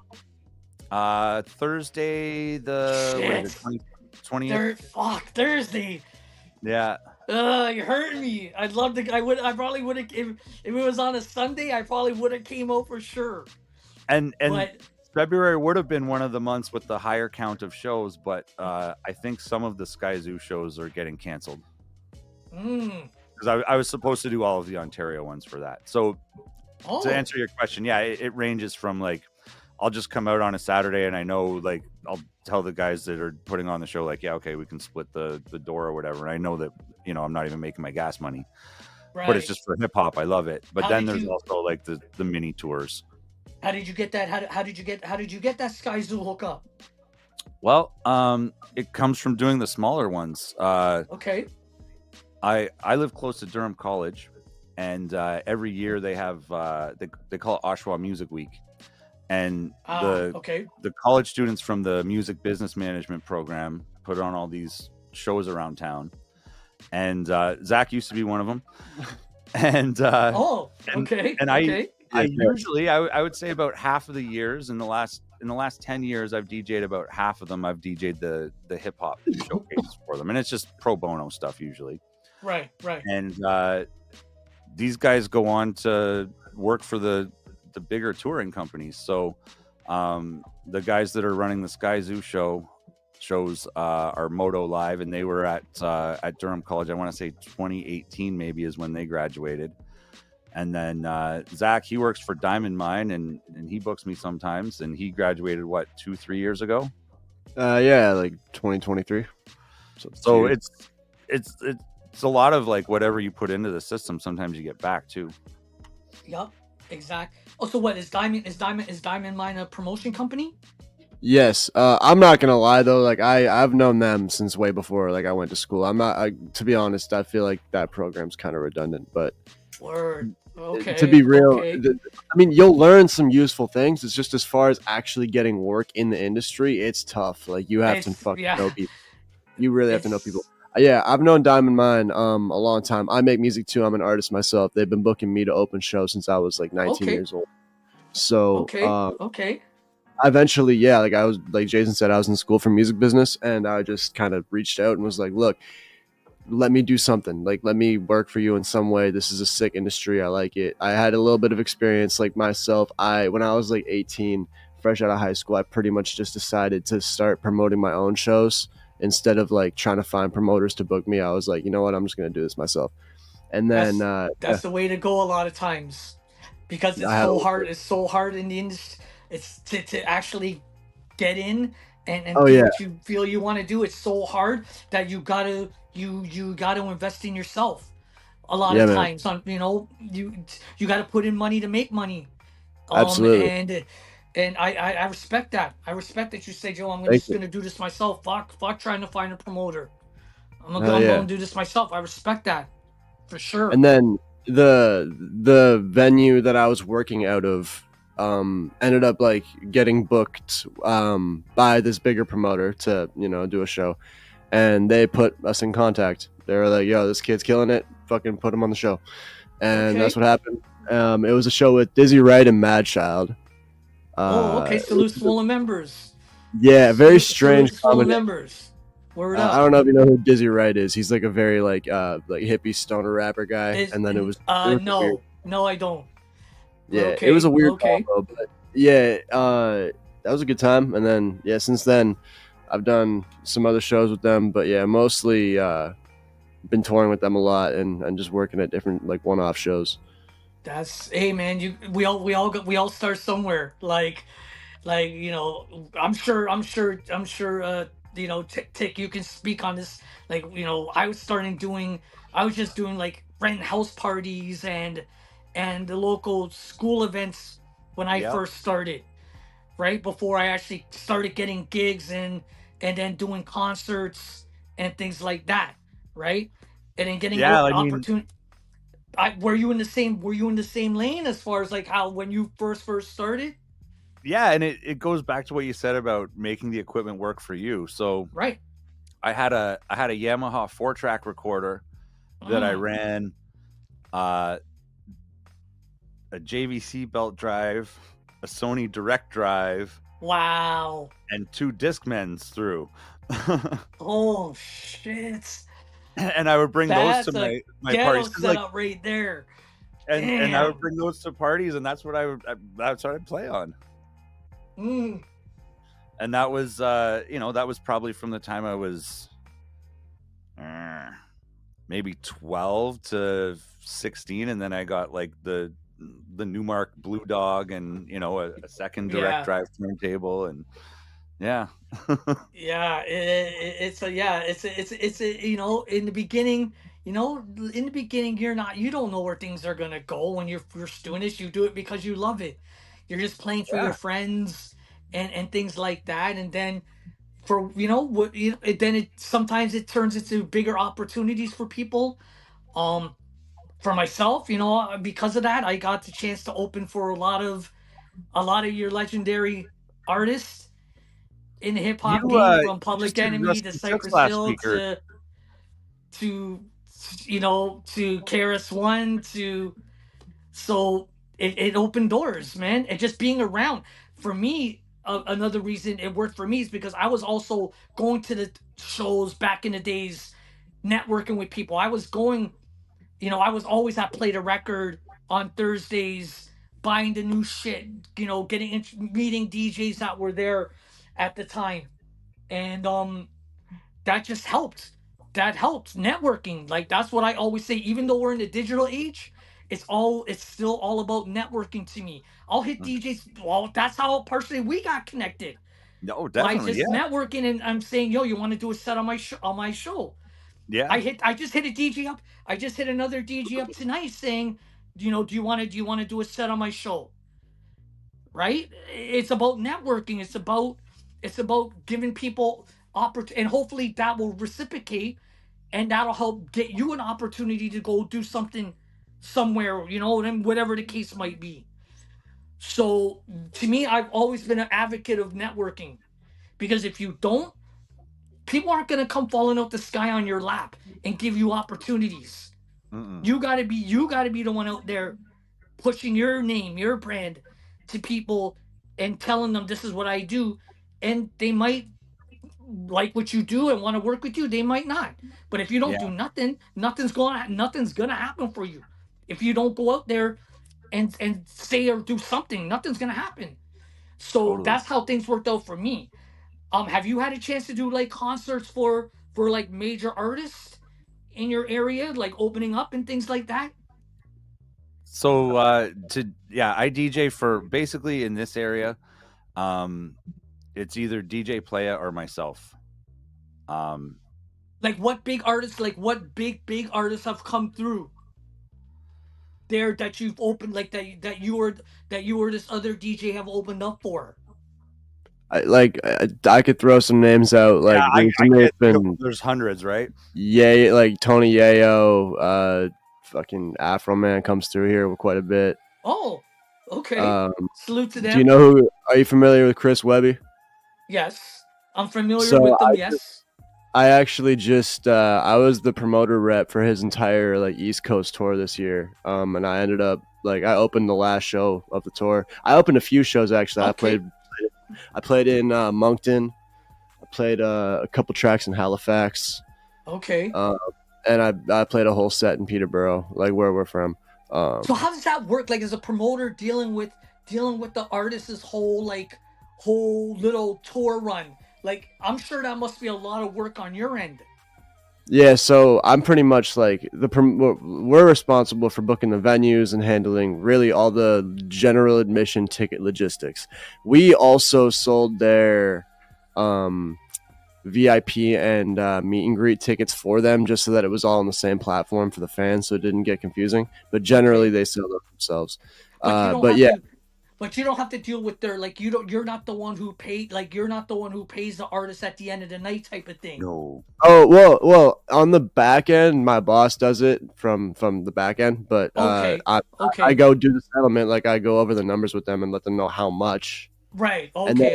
Thursday the 20th. Fuck, Thursday. Yeah. You're hurting me. I'd love to. I probably would have. If it was on a Sunday, I probably would have came out for sure. And But February would have been one of the months with the higher count of shows, but I think some of the Sky Zoo shows are getting canceled. Because I was supposed to do all of the Ontario ones for that. So to answer your question, yeah, it ranges from like, I'll just come out on a Saturday and I know, like, I'll tell the guys that are putting on the show, like, yeah, okay, we can split the door or whatever. And I know that, you know, I'm not even making my gas money, right. but it's just for hip hop. I love it. But then there's also like the mini tours. How did you get that? How did you get that Sky Zoo hookup? Well, it comes from doing the smaller ones. Okay. I live close to Durham College, and every year they have they call it Oshawa Music Week, and the college students from the music business management program put on all these shows around town, and Zach used to be one of them. And I usually I would say about half of the years in the last 10 years I've DJ'd about half of them. I've DJ'd the hip hop showcases for them, and it's just pro bono stuff usually. Right. And these guys go on to work for the bigger touring companies. So the guys that are running the Sky Zoo shows are Moto Live, and they were at Durham College. I want to say 2018 maybe is when they graduated. And then Zach, he works for Diamond Mine, and he books me sometimes. And he graduated 2-3 years ago. Yeah, like 2023. So it's a lot of like whatever you put into the system. Sometimes you get back too. Yep, exactly. Oh, so what is Diamond Mine a promotion company? Yes. I'm not gonna lie though. Like I've known them since way before like I went to school. To be honest, I feel like that program's kind of redundant. But word. Okay. To be real, okay. I mean, you'll learn some useful things. It's just as far as actually getting work in the industry, it's tough. Like you have to fucking know people. You really have to know people. Yeah, I've known Diamond Mine a long time. I make music too. I'm an artist myself. They've been booking me to open shows since I was like 19 years old. So okay. Eventually, yeah, like I was, like Jason said, I was in school for music business, and I just kind of reached out and was like, look, let me do something. Like, let me work for you in some way. This is a sick industry. I like it. I had a little bit of experience like myself. When I was like 18, fresh out of high school, I pretty much just decided to start promoting my own shows instead of like trying to find promoters to book me. I was like, you know what? I'm just going to do this myself. And then that's the way to go a lot of times, because it's so hard. It's so hard in the industry. It's to actually get in and do what you feel you want to do. It's so hard that you gotta invest in yourself. a lot Yeah, of man. times. On you got to put in money to make money. Absolutely. And I respect that. I respect that you say, Joe, I'm Thank just you. gonna do this myself. Fuck trying to find a promoter. Hell I'm yeah. gonna do this myself. I respect that for sure. And then the venue that I was working out of ended up like getting booked by this bigger promoter to do a show, and they put us in contact. They were like, "Yo, this kid's killing it. Fucking put him on the show," and that's Okay. what happened. It was a show with Dizzy Wright and Mad Child. Oh, okay. Salute Swollen members. Yeah, very strange Salute Swollen combination. members. Word I up. don't know if you know who Dizzy Wright is. He's like a very like hippie stoner rapper guy, Is and then it was a weird. no, I don't. Yeah, it was Okay, a weird okay. combo, but yeah, that was a good time. And then yeah, since then, I've done some other shows with them, but yeah, mostly been touring with them a lot and just working at different like one-off shows. That's hey man, we all start somewhere. Like I'm sure Tick, you can speak on this. Like I was just doing like rent house parties and the local school events when I Yep. first started, right before I actually started getting gigs and then doing concerts and things like that, right? And then getting Yeah, I mean, opportunity. Were you in the same lane as far as like how when you first started? yeah, and it goes back to what you said about making the equipment work for you. So Right. I had a Yamaha 4-track recorder that I Mm. ran uh, a JVC belt drive, a Sony direct drive, Wow. and 2 Discmans through. Oh shit. And I would bring those to That's a my ghetto parties, 'cause, like, setup right there. and I would Damn. bring those to parties, and that's what that's what I'd play on. Mm. And that was that was probably from the time I was maybe 12 to 16, and then I got like the Newmark Blue Dog, and a second direct Yeah. drive turntable, and yeah. Yeah. It's a yeah. It's a in the beginning. In the beginning, you don't know where things are gonna go when you're doing this. You do it because you love it. You're just playing for your Yeah. friends and things like that, and then for what then it sometimes it turns into bigger opportunities for people. Um, for myself, because of that, I got the chance to open for a lot of your legendary artists in the hip hop game, from You just Public did Enemy to Rusty Six Cypress last Hill week, or to to KRS One to so it opened doors, man. And just being around for me, another reason it worked for me is because I was also going to the shows back in the days, networking with people. I was going, I was always at Play the Record on Thursdays, buying the new shit, meeting DJs that were there at the time. And that just helped. That helped networking. Like that's what I always say. Even though we're in the digital age, it's still all about networking to me. I'll hit DJs. Well, that's how personally we got connected no, by definitely, just yeah, networking. And I'm saying, yo, you want to do a set on my show? yeah, I just hit a DJ up. I just hit another DJ up tonight saying, do you want to do a set on my show? Right? It's about networking. It's about giving people opportunity, and hopefully that will reciprocate, and that'll help get you an opportunity to go do something somewhere, and whatever the case might be. So to me, I've always been an advocate of networking, because if you don't, people aren't going to come falling out the sky on your lap and give you opportunities. mm-mm. You got to be the one out there pushing your name, your brand to people and telling them this is what I do, and they might like what you do and want to work with you. They might not. But if you don't Yeah, do nothing, nothing's going to happen for you. If you don't go out there and say or do something, nothing's going to happen. So totally. that's how things worked out for me. Have you had a chance to do like concerts for like major artists in your area, like opening up and things like that? So I DJ for basically in this area. Um, it's either DJ Playa or myself. Um, Like what big artists have come through? there that you've opened, like that you or this other DJ have opened up for? I could throw some names out. Like I recently, it's can't think of- been there's hundreds, right? like Tony Yayo, fucking Afro Man comes through here quite a bit. Oh, okay. Salute to them. Do you know who? Are you familiar with Chris Webby? Yes, I'm familiar with them. Yes. I actually just I was the promoter rep for his entire like East Coast tour this year. And I ended up like I opened the last show of the tour. I opened a few shows actually. Okay. I played in Moncton. I played a couple tracks in Halifax. Okay. And I played a whole set in Peterborough, like where we're from. So how does that work? Like as a promoter dealing with the artist's whole little tour run. Like I'm sure that must be a lot of work on your end. Yeah, so I'm pretty much like we're responsible for booking the venues and handling really all the general admission ticket logistics. We also sold their VIP and meet and greet tickets for them just so that it was all on the same platform for the fans so it didn't get confusing. But generally they sell them themselves. But you don't have to deal with their you're not the one who paid you're not the one who pays the artist at the end of the night type of thing. No. Oh well on the back end my boss does it from the back end, but I go do the settlement, like I go over the numbers with them and let them know how much. Right. Okay.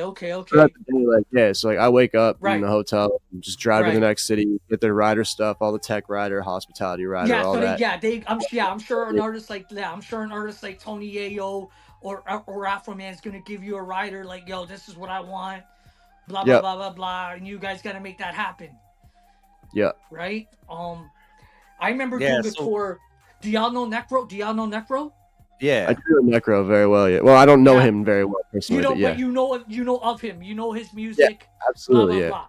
So like I wake up in the hotel, just drive to the next city, get their rider stuff, all the tech rider, hospitality rider, all that. I'm sure an artist like Tony Yayo or Afro Man is gonna give you a rider like, yo, this is what I want, blah blah blah blah blah, and you guys gotta make that happen. Yeah. Right. I remember doing a tour. Do y'all know Necro? Yeah, I do know Necro very well. Yeah, well, I don't know him very well personally. But you know of him. You know his music. Yeah, absolutely. Blah, blah, blah.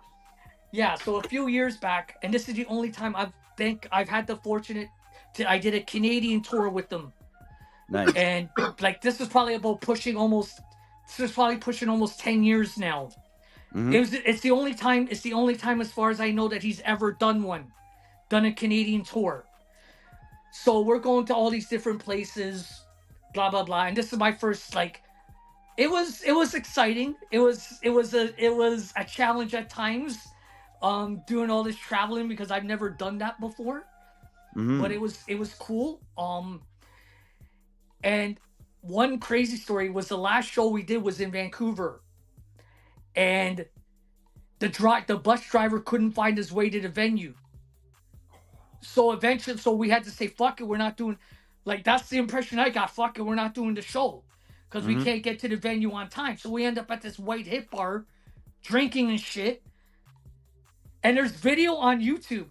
Yeah. So a few years back, and this is the only time I've had the fortunate I did a Canadian tour with them. Nice. And like this was probably pushing almost 10 years now. Mm-hmm. It's the only time as far as I know that he's ever done a Canadian tour. So we're going to all these different places, blah blah blah, and this is my first it was exciting. It was a challenge at times, doing all this traveling because I've never done that before. Mm-hmm. But it was cool. And one crazy story was the last show we did was in Vancouver, and the bus driver couldn't find his way to the venue. So eventually, we had to say, fuck it, we're not doing, that's the impression I got, fuck it, we're not doing the show. Because we can't get to the venue on time. So we end up at this white hip bar, drinking and shit. And there's video on YouTube.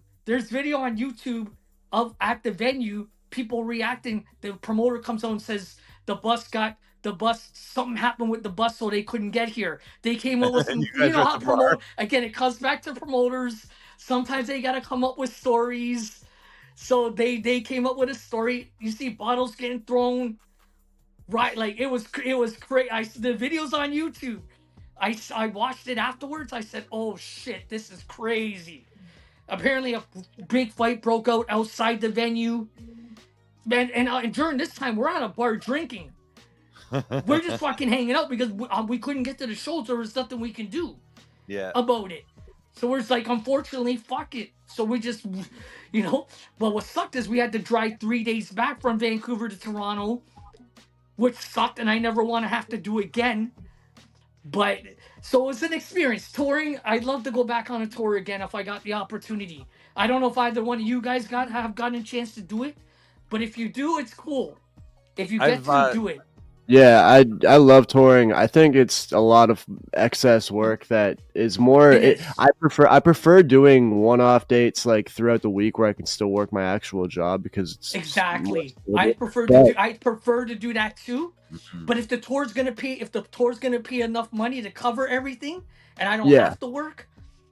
At the venue, people reacting. The promoter comes on and says, something happened with the bus, so they couldn't get here. They came up with some, again, it comes back to promoters. Sometimes they got to come up with stories. So they came up with a story. You see bottles getting thrown. Right. It was great. The video's on YouTube. I watched it afterwards. I said, oh shit, this is crazy. Apparently a big fight broke out outside the venue. And during this time, we're at a bar drinking. We're just fucking hanging out because we couldn't get to the show. So there was nothing we can do about it. So we're just unfortunately, fuck it. So we just, but what sucked is we had to drive 3 days back from Vancouver to Toronto, which sucked, and I never want to have to do again. But, so it was an experience. Touring, I'd love to go back on a tour again if I got the opportunity. I don't know if either one of you guys have gotten a chance to do it, but if you do, it's cool. If you get to do it. Yeah, I love touring. I think it's a lot of excess work that is more. I prefer doing one-off dates throughout the week where I can still work my actual job because it's exactly. I prefer to do that too. Mm-hmm. But if the tour's gonna pay enough money to cover everything, and I don't have to work,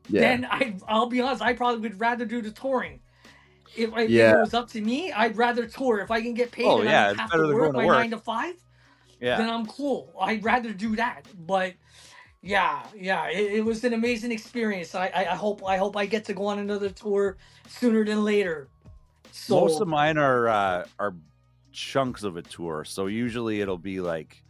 then I'll be honest. I probably would rather do the touring. If it was up to me, I'd rather tour. If I can get paid and I don't have to work my 9 to 5. Then I'm cool. I'd rather do that. But it was an amazing experience. I hope I get to go on another tour sooner than later. So most of mine are chunks of a tour. So usually it'll be like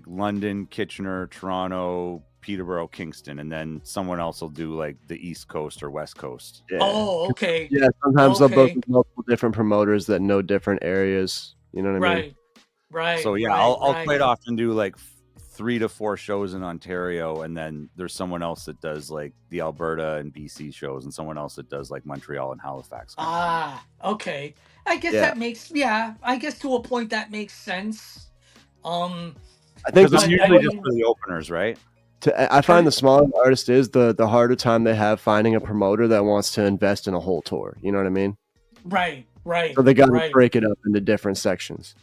London, Kitchener, Toronto, Peterborough, Kingston, and then someone else will do like the East Coast or West Coast. Yeah. Oh, okay. Yeah, sometimes they'll book Okay. with multiple different promoters that know different areas. You know what I mean? Right. Right. So yeah, right, I'll right. quite often do like 3 to 4 shows in Ontario, and then there's someone else that does like the Alberta and BC shows, and someone else that does like Montreal and Halifax. Okay. I guess Yeah. that makes I guess to a point that makes sense. I think Because But it's I usually mean- just for the openers, right? I find the smaller the artist is, the harder time they have finding a promoter that wants to invest in a whole tour. You know what I mean? Right. So they got to right. break it up into different sections.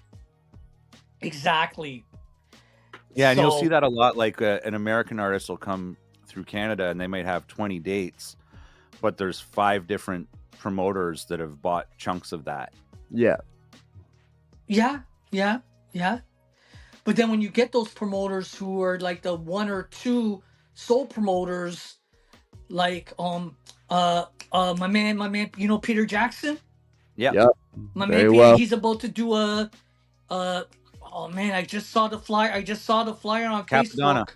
Exactly. Yeah, and you'll So- see that a lot. Like an American artist will come through Canada, and they might have 20 dates, but there's 5 different promoters that have bought chunks of that. Yeah. Yeah. But then when you get those promoters who are like the 1 or 2 sole promoters, like my man, you know Peter Jackson? Yeah. Yep. My Very man Peter, well. he's about to do oh man, I just saw the flyer on Capadonna. Facebook.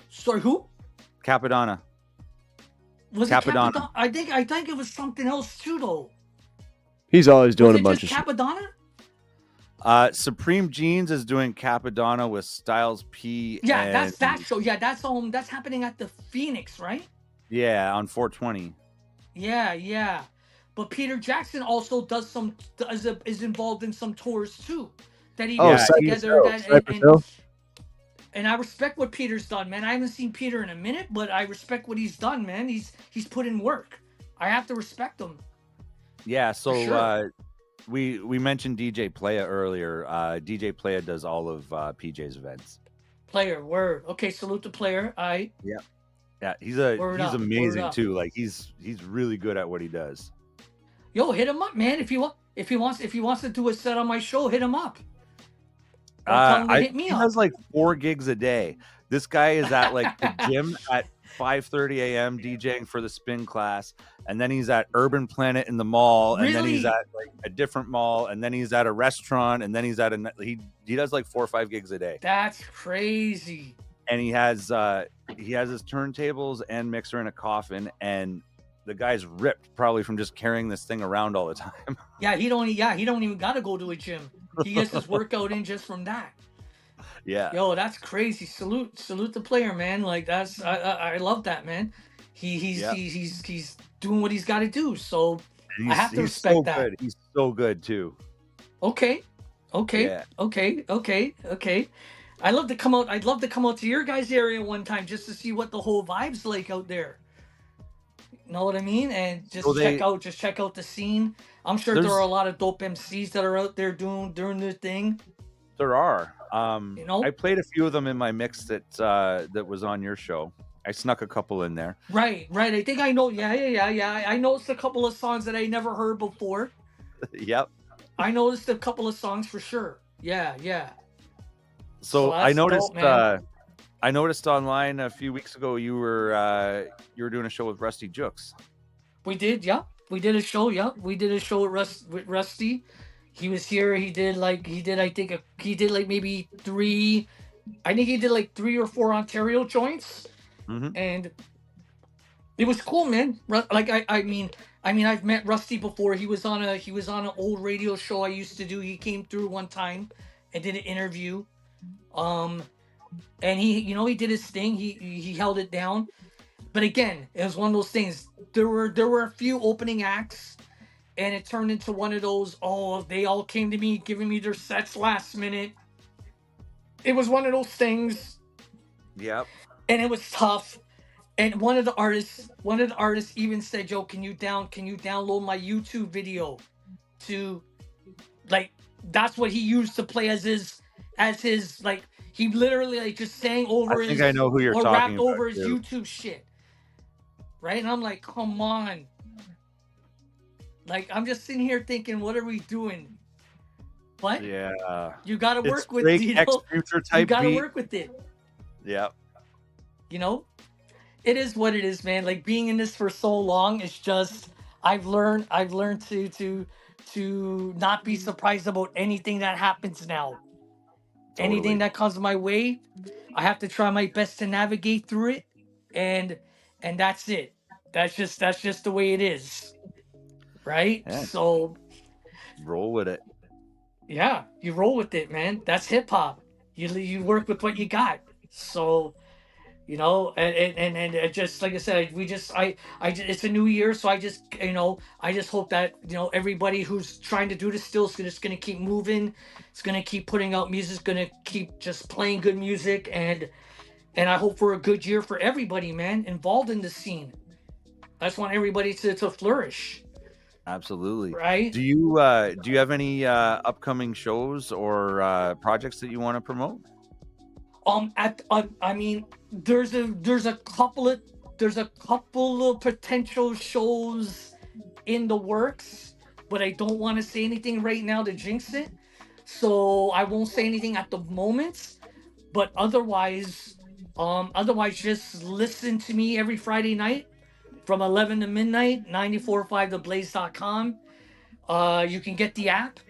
Sorry, who? Capadonna. Was Capadonna. it Capadonna? I think it was something else too though. He's always doing Was a it bunch just of shit. Capadonna? Supreme Jeans is doing Capadonna with Styles P. Yeah, and, that's that show. Yeah, that's happening at the Phoenix, right? Yeah, on 420. Yeah. But Peter Jackson also is involved in some tours too. That he Oh, puts Cypress together. Hill, Cypress Hill. And I respect what Peter's done, man. I haven't seen Peter in a minute, but I respect what he's done, man. He's put in work. I have to respect him. Yeah, so sure. we mentioned DJ Playa earlier. DJ Playa does all of PJ's events. Player, word. Okay, salute the player. Yeah, he's Word up, amazing word up. too. Like he's really good at what he does. Yo, hit him up, man. If he wants to do a set on my show, hit him up. Or tell him to hit me he up. does like 4 gigs a day. This guy is at like the gym at 5:30 a.m. DJing for the spin class, and then he's at Urban Planet in the mall, and then he's Really? at like a different mall, and then he's at a restaurant, and then he's at he does like 4 or 5 gigs a day. That's crazy. And he has his turntables and mixer in a coffin, and the guy's ripped probably from just carrying this thing around all the time. Yeah, he don't even gotta go to a gym. He gets his workout in just from that. Yeah. Yo, that's crazy. Salute the player, man. Like that's I love that, man. He's doing what he's got to do. So I have to respect so that. Good. He's so good too. Okay. Yeah. Okay. I'd love to come out to your guys' area one time just to see what the whole vibe's like out there. You know what I mean? And just So check out the scene. I'm sure there are a lot of dope MCs that are out there doing their thing. There are. You know? I played a few of them in my mix that was on your show. I snuck a couple in there. Right. I think I know. Yeah. I noticed a couple of songs that I never heard before. Yep. I noticed a couple of songs for sure. Yeah. So I that's noticed. dope, man. I noticed online a few weeks ago you were doing a show with Rusty Jukes. We did. Yeah. We did a show. Yeah. We did a show with Rusty. He was here. He did like maybe 3. I think he did like 3 or 4 Ontario joints. Mm-hmm. And it was cool, man. Like I mean I've met Rusty before. He was on an old radio show I used to do. He came through one time and did an interview. And he did his thing. He held it down. But again, it was one of those things. There were a few opening acts, and it turned into one of those, they all came to me giving me their sets last minute. It was one of those things. Yep. And it was tough. And one of the artists even said, "Yo, can you download my YouTube video to like?" That's what he used to play as his like. He literally like just sang over I think I know who you're talking rapped about, over his too. YouTube shit, right? And I'm like, come on. Like I'm just sitting here thinking, what are we doing? But Yeah. you gotta work with Drake it. X Future type You gotta beat. work with it. Yeah. You know, it is what it is, man. Like being in this for so long, it's just I've learned to to not be surprised about anything that happens now. Totally. Anything that comes my way, I have to try my best to navigate through it, and that's it. That's just the way it is, right? Yeah. So Roll with it. yeah, you roll with it, man. That's hip hop. You work with what you got. So and it just like I said, it's a new year, so I just hope that everybody who's trying to do this still is just gonna keep moving. It's gonna keep putting out music. It's gonna keep just playing good music, and I hope for a good year for everybody, man, involved in the scene. I just want everybody to flourish. Absolutely. Right. Do you have any upcoming shows or projects that you want to promote? I mean, there's a couple of potential shows in the works, but I don't want to say anything right now to jinx it, so I won't say anything at the moment. But otherwise, just listen to me every Friday night from 11 to midnight, 945theblaze.com. You can get the app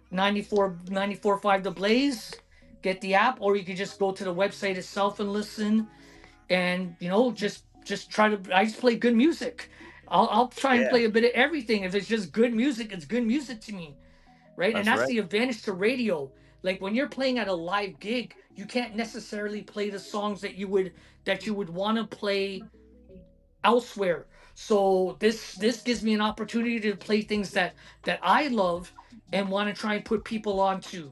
945 The Blaze. Get the app, or you can just go to the website itself and listen. And just try to. I just play good music. I'll try and play a bit of everything. If it's just good music, it's good music to me, right? And that's right. the advantage to radio. Like when you're playing at a live gig, you can't necessarily play the songs that you would want to play elsewhere. So this gives me an opportunity to play things that I love and want to try and put people onto.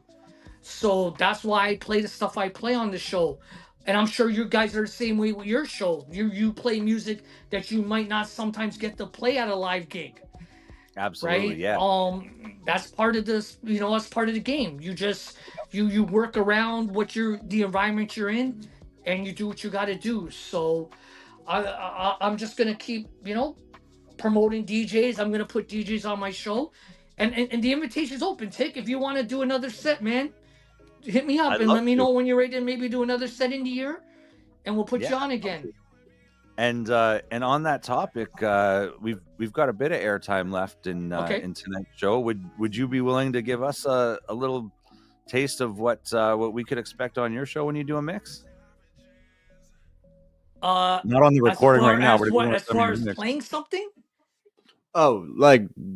So that's why I play the stuff I play on the show. And I'm sure you guys are the same way with your show. You play music that you might not sometimes get to play at a live gig. Absolutely, Right? yeah. That's part of this, that's part of the game. You just you work around the environment you're in, and you do what you got to do. So I'm just gonna keep promoting DJs. I'm gonna put DJs on my show, and the invitation's open. Tick, if you want to do another set, man, hit me up I'd and love let me to. know when you're ready to maybe do another set in the year, and we'll put you on again. And on that topic, we've got a bit of airtime left in tonight's show. Would you be willing to give us a little taste of what we could expect on your show when you do a mix? Not on the recording right now, but as far as playing something. Oh,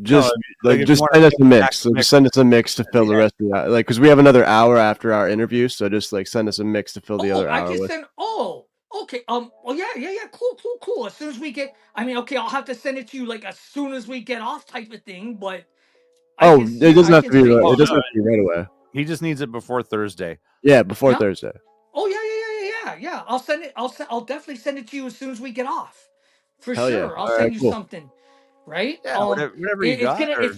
just send us a mix. So just send us a mix to fill the rest of the because we have another hour after our interview. So just send us a mix to fill the other hour with. Okay. Yeah. Cool. As soon as we get, I'll have to send it to you as soon as we get off, type of thing. But it doesn't have to be. It doesn't have to be right away. He just needs it before Thursday. Yeah, before Thursday. Oh yeah. I'll send it. I'll definitely send it to you as soon as we get off. For Hell sure. yeah. I'll send you something. Right? Yeah, whatever you got. It's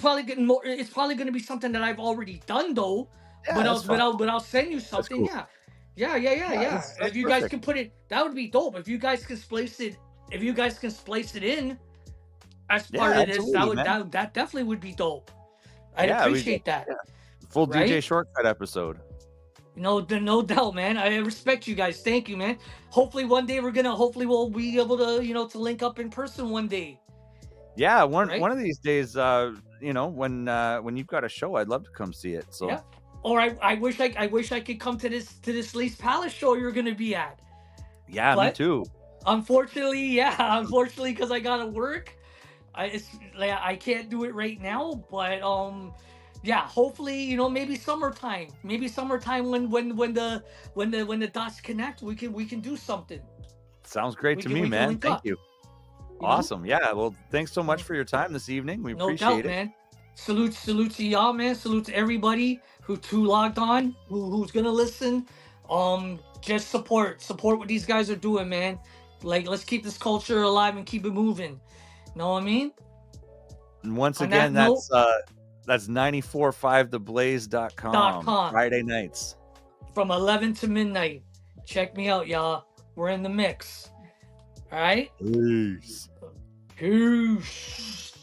probably gonna be something that I've already done though. Yeah, but I'll send you something. Cool. Yeah. That's if you guys can put it, that would be dope. If you guys can splice it, in as part of this, that definitely would be dope. I'd appreciate that. Yeah. Full DJ Shortcut episode. No doubt, man. I respect you guys. Thank you, man. Hopefully one day we'll be able to to link up in person one day. Yeah, one of these days, when you've got a show, I'd love to come see it. So yeah. Or I wish I could come to this Lee's Palace show you're gonna be at. Yeah, me too. Unfortunately, because I gotta work, I can't do it right now. But yeah, hopefully maybe summertime when the dots connect, we can do something. Sounds great to me, man. Thank you. Awesome. Yeah. Well, thanks so much for your time this evening. We appreciate it. Man. Salute to y'all, man. Salute to everybody who logged on, who's gonna listen. Just support what these guys are doing, man. Let's keep this culture alive and keep it moving. Know what I mean? And once again, that's 945theblaze.com. Friday nights from 11 to midnight. Check me out, y'all. We're in the mix. All right. Peace. Peace.